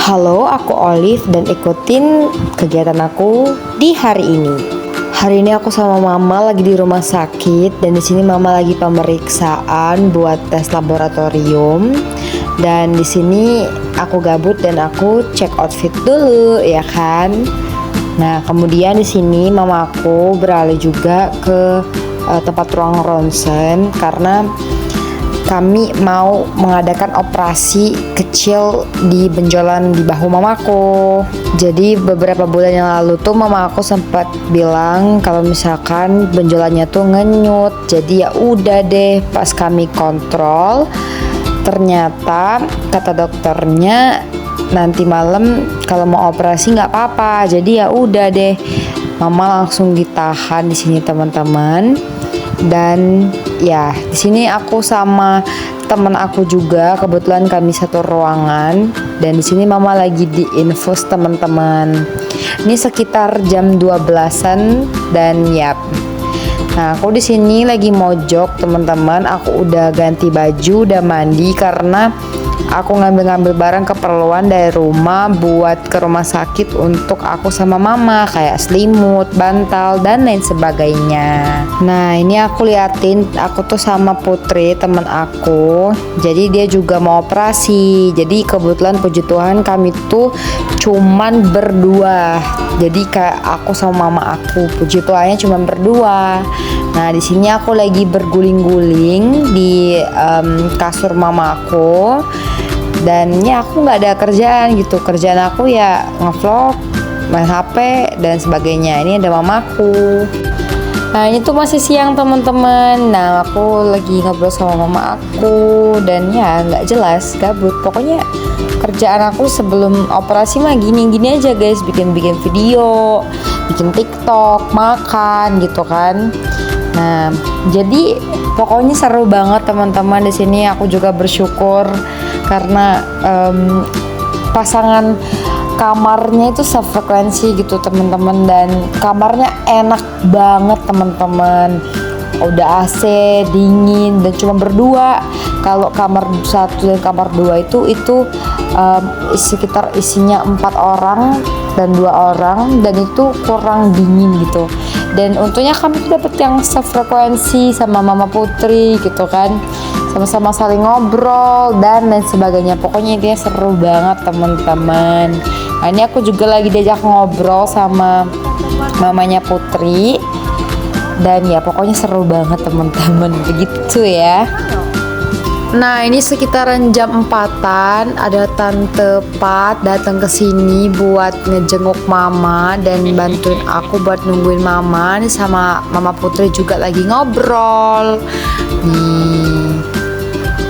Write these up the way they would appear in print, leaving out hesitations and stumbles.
Halo, aku Olive dan ikutin kegiatan aku di hari ini. Hari ini aku sama Mama lagi di rumah sakit dan di sini Mama lagi pemeriksaan buat tes laboratorium. Dan di sini aku gabut dan aku cek outfit dulu, ya kan? Nah, kemudian di sini Mama aku beralih juga ke tempat ruang ronsen karena kami mau mengadakan operasi kecil di benjolan di bahu mamaku. Jadi beberapa bulan yang lalu tuh mama aku sempat bilang kalau misalkan benjolannya tuh ngenyut. Jadi ya udah deh, pas kami kontrol ternyata kata dokternya nanti malam kalau mau operasi nggak apa-apa. Jadi ya udah deh, mama langsung ditahan di sini teman-teman. Dan ya di sini aku sama teman aku juga, kebetulan kami satu ruangan, dan di sini mama lagi diinfus teman-teman. Ini sekitar jam 12-an dan yap. Nah, aku di sini lagi mojok teman-teman. Aku udah ganti baju, udah mandi karena aku ngambil-ngambil barang keperluan dari rumah buat ke rumah sakit untuk aku sama mama, kayak selimut, bantal, dan lain sebagainya. Nah, ini aku liatin, aku tuh sama Putri, teman aku. Jadi dia juga mau operasi. Jadi kebetulan puji Tuhan kami tuh cuman berdua. Jadi kayak aku sama mama aku, puji Tuhannya cuman berdua. Nah, di sini aku lagi berguling-guling di kasur mama aku. Dan ya aku nggak ada kerjaan gitu, kerjaan aku ya ngevlog, main HP dan sebagainya. Ini ada mamaku. Nah, ini tuh masih siang teman-teman. Nah, aku lagi ngobrol sama mama aku dan ya nggak jelas, gabut. Pokoknya kerjaan aku sebelum operasi mah gini-gini aja guys, bikin-bikin video, bikin TikTok, makan gitu kan. Nah, jadi pokoknya seru banget teman-teman di sini. Aku juga bersyukur karena pasangan kamarnya itu sefrekuensi gitu teman-teman, dan kamarnya enak banget teman-teman. Udah AC, dingin, dan cuma berdua. Kalau kamar 1 dan kamar 2 itu sekitar isinya 4 orang dan 2 orang, dan itu kurang dingin gitu. Dan untungnya kami dapat yang sefrekuensi sama Mama Putri gitu kan, sama-sama saling ngobrol dan lain sebagainya. Pokoknya intinya seru banget teman-teman. Nah, ini aku juga lagi diajak ngobrol sama mamanya Putri. Dan ya pokoknya seru banget teman-teman, begitu ya. Nah, ini sekitaran jam 4-an ada Tante Pat datang ke sini buat ngejenguk mama dan bantuin aku buat nungguin mama. Nih sama Mama Putri juga lagi ngobrol. Nih,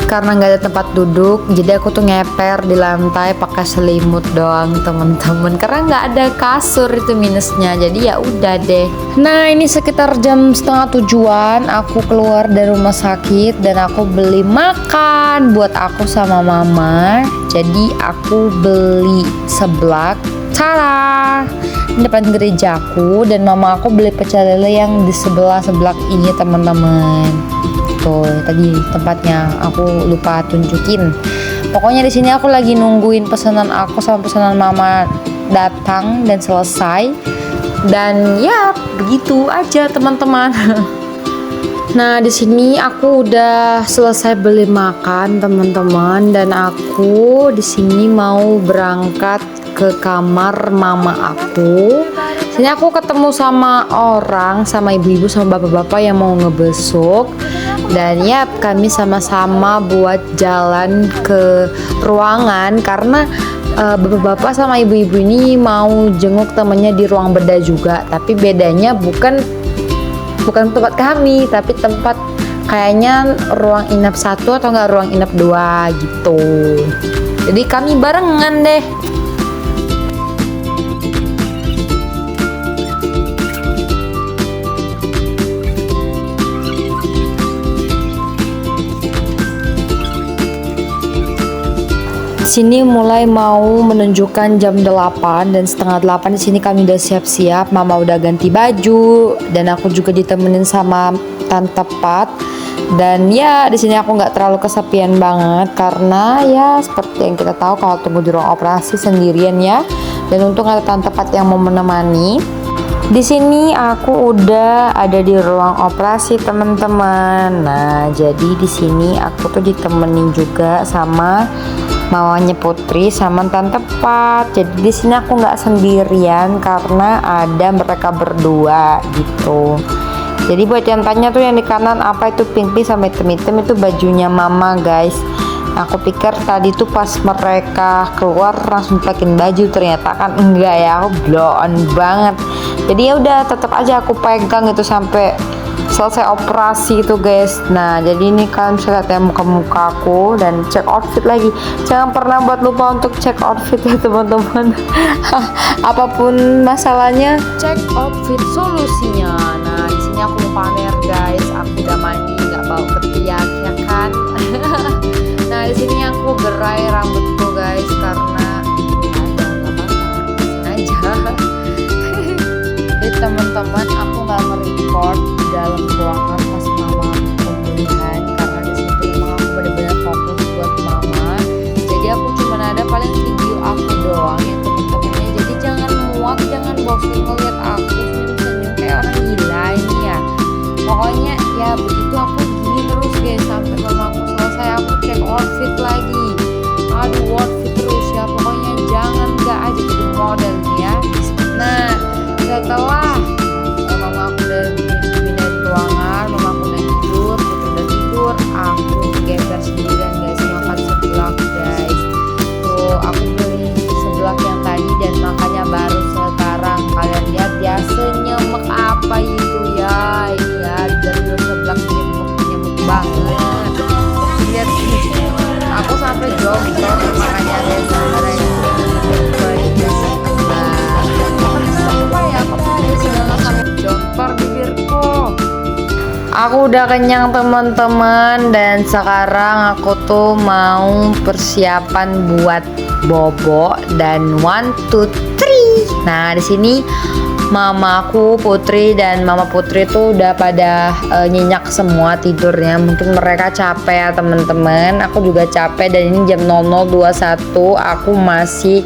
karena nggak ada tempat duduk, jadi aku tuh ngeper di lantai pakai selimut doang temen-temen, karena nggak ada kasur, itu minusnya. Jadi ya udah deh. Nah, ini sekitar jam 6:30-an aku keluar dari rumah sakit dan aku beli makan buat aku sama mama. Jadi aku beli seblak, cara di depan gerejaku, dan mama aku beli pecel lele yang di sebelah seblak ini teman-teman. Tadi tempatnya aku lupa tunjukin. Pokoknya di sini aku lagi nungguin pesanan aku sama pesanan mama datang dan selesai. Dan ya begitu aja teman-teman. Nah, di sini aku udah selesai beli makan teman-teman, dan aku di sini mau berangkat ke kamar mama aku. Sini aku ketemu sama orang, sama ibu-ibu sama bapak-bapak yang mau ngebesuk. Dan ya kami sama-sama buat jalan ke ruangan karena bapak-bapak sama ibu-ibu ini mau jenguk temennya di ruang bedah juga. Tapi bedanya bukan tempat kami, tapi tempat kayaknya ruang inap 1 atau enggak ruang inap 2 gitu. Jadi kami barengan deh. Sini mulai mau menunjukkan jam 8 dan setengah 8. Di sini kami udah siap-siap, mama udah ganti baju dan aku juga ditemenin sama Tante Pat. Dan ya di sini aku nggak terlalu kesepian banget karena ya seperti yang kita tahu kalau tunggu di ruang operasi sendirian ya. Dan untung ada tante Pat yang mau menemani. Di sini aku udah ada di ruang operasi teman-teman. Nah, jadi di sini aku tuh ditemenin juga sama mamanya Putri sama tante Pat. Jadi di sini aku nggak sendirian karena ada mereka berdua gitu. Jadi buat yang tanya tuh yang di kanan apa itu pink-pink sama hitam-hitam itu bajunya mama guys. Aku pikir tadi tuh pas mereka keluar langsung pakein baju, ternyata kan enggak ya, aku blow on banget. Jadi ya udah tetap aja aku pegang itu sampai selesai operasi itu guys. Nah jadi ini kalian bisa lihat ya muka-muka aku dan cek outfit lagi. Jangan pernah buat lupa untuk cek outfit ya teman-teman. Apapun masalahnya cek outfit solusinya. Nah di sini aku mau pamer guys, aku udah mandi nggak bau ketiak ya kan. Nah di sini aku gerai rambutku guys karena ada nggak apa-apa aja. Jadi teman-teman aku nggak nge-record di dalam ruangan pas mama pemulihan karena di situ emang aku benar-benar fokus buat mama. Jadi aku cuma ada paling video aku doang ya teman-temannya. Jadi jangan muak, jangan bosan ngeliat aku senyum-senyum kayak orang gila ini ya. Pokoknya ya begitu aku gini terus guys sampai mamaku selesai aku cek outfit lagi. Aduh outfit terus ya, pokoknya jangan nggak aja jadi model ya. Nah setelah mama aku udah pindah di ruangan, mama aku udah tidur, Putri udah tidur, aku geser sendirian guys makan seblak guys. Tuh aku beli seblak yang tadi dan makannya baru sekarang. Kalian lihat ya senyemek apa itu ya, ini ya dari seblak nyemuk banget. Lihat aku sampai jongkok makanya guys karena ini jontor bibirku. Aku udah kenyang teman-teman dan sekarang aku tuh mau persiapan buat bobo dan 1, 2, 3. Nah di sini mamaku Putri dan mama Putri tuh udah pada nyenyak semua tidurnya. Mungkin mereka capek ya teman-teman. Aku juga capek dan ini jam 00.21 aku masih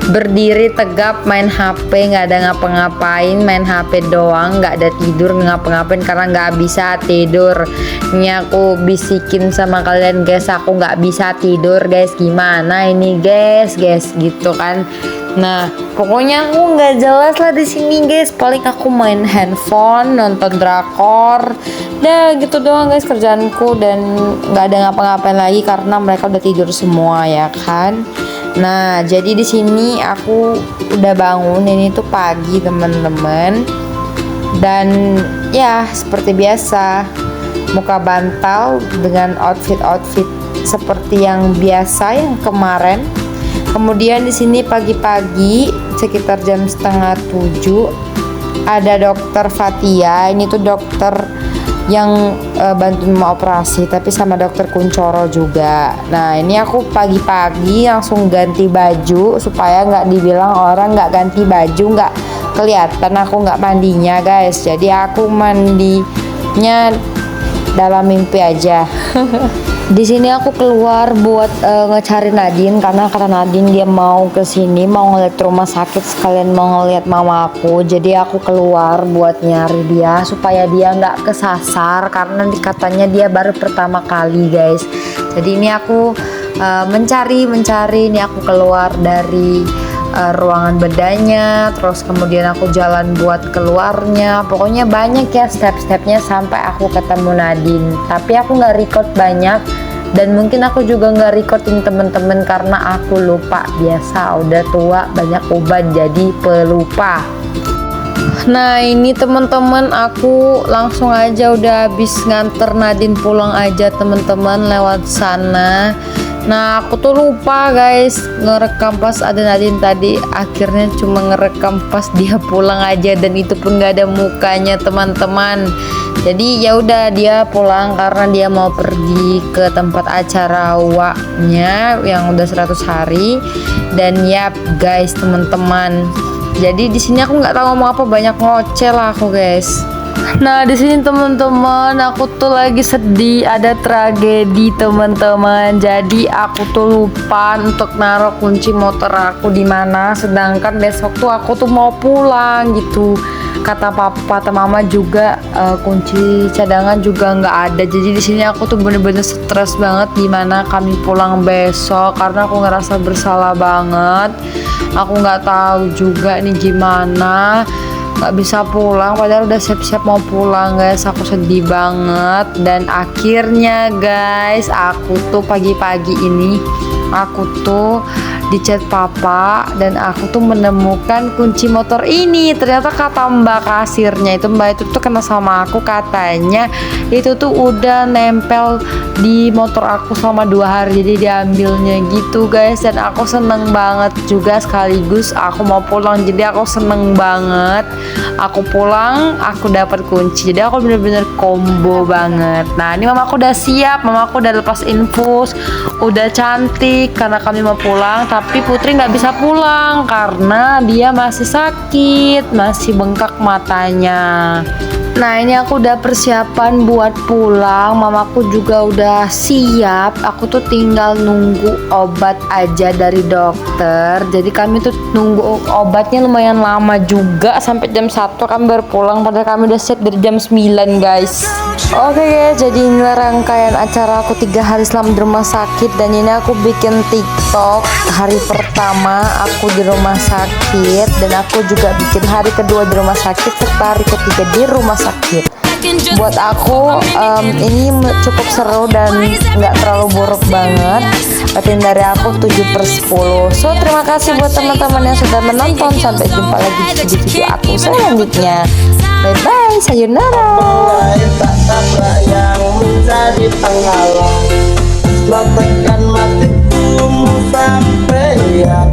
berdiri tegap main HP, nggak ada ngapa-ngapain, main HP doang, nggak ada tidur, ngapa-ngapain karena nggak bisa tidur. Ini aku bisikin sama kalian guys, aku nggak bisa tidur guys, gimana ini guys gitu kan. Nah pokoknya aku nggak jelas lah di sini guys, paling aku main handphone, nonton drakor, dah gitu doang guys kerjaanku dan nggak ada ngapa-ngapain lagi karena mereka udah tidur semua ya kan. Nah, jadi di sini aku udah bangun, ini tuh pagi teman-teman. Dan ya seperti biasa, muka bantal dengan outfit seperti yang biasa yang kemarin. Kemudian di sini pagi-pagi sekitar jam 6:30 ada dokter Fatia. Ini tuh dokter yang bantuin mau operasi tapi sama dokter Kuncoro juga. Nah ini aku pagi-pagi langsung ganti baju supaya nggak dibilang orang nggak ganti baju, nggak kelihatan aku nggak mandinya guys. Jadi aku mandinya dalam mimpi aja. Di sini aku keluar buat ngecari Nadine karena kata Nadine dia mau ke sini, mau ngeliat rumah sakit sekalian mau ngeliat mama aku. Jadi aku keluar buat nyari dia supaya dia nggak kesasar karena katanya dia baru pertama kali guys. Jadi ini aku mencari ini aku keluar dari ruangan bedanya, terus kemudian aku jalan buat keluarnya. Pokoknya banyak ya step-stepnya sampai aku ketemu Nadine. Tapi aku nggak record banyak dan mungkin aku juga nggak recordin temen-temen karena aku lupa. Biasa udah tua banyak uban jadi pelupa. Nah ini teman-teman aku langsung aja udah habis nganter Nadine pulang aja teman-teman lewat sana. Nah aku tuh lupa guys ngerekam pas ada Nadine tadi, akhirnya cuma ngerekam pas dia pulang aja dan itu pun gak ada mukanya teman-teman. Jadi ya udah dia pulang karena dia mau pergi ke tempat acara WA-nya yang udah 100 hari. Dan ya guys teman-teman, jadi di sini aku nggak tahu ngomong apa, banyak ngoceh lah aku guys. Nah, di sini teman-teman, aku tuh lagi sedih, ada tragedi teman-teman. Jadi aku tuh lupa untuk naruh kunci motor aku di mana. Sedangkan besok tuh aku tuh mau pulang gitu. Kata papa atau mama juga kunci cadangan juga nggak ada. Jadi di sini aku tuh bener-bener stres banget gimana kami pulang besok karena aku ngerasa bersalah banget. Aku nggak tahu juga nih gimana. Gak bisa pulang padahal udah siap-siap mau pulang guys, aku sedih banget. Dan akhirnya guys, aku tuh pagi-pagi ini aku tuh di chat papa dan aku tuh menemukan kunci motor ini. Ternyata kata mbak kasirnya itu, mbak itu tuh kena sama aku, katanya itu tuh udah nempel di motor aku selama 2 hari, jadi diambilnya gitu guys. Dan aku seneng banget juga, sekaligus aku mau pulang, jadi aku seneng banget. Aku pulang aku dapat kunci, jadi aku bener-bener combo banget. Nah ini mamaku udah siap, mamaku udah lepas infus, udah cantik karena kami mau pulang. Tapi Putri nggak bisa pulang karena dia masih sakit, masih bengkak matanya. Nah ini aku udah persiapan buat pulang, mamaku juga udah siap. Aku tuh tinggal nunggu obat aja dari dokter. Jadi kami tuh nunggu obatnya lumayan lama juga, sampai jam 1 kami baru pulang, padahal kami udah siap dari jam 9 guys. Oke guys, jadi inilah rangkaian acara aku 3 hari selama di rumah sakit. Dan ini aku bikin TikTok hari pertama aku di rumah sakit, dan aku juga bikin hari kedua di rumah sakit serta hari ketiga di rumah sakit. Buat aku ini cukup seru dan nggak terlalu buruk banget. Rating dari aku 7/10. So terima kasih buat teman-teman yang sudah menonton. Sampai jumpa lagi di video aku selanjutnya. Bye bye, sayonara. Tak tabrak yang menjadi penghalang, tekan matiku sampai ya.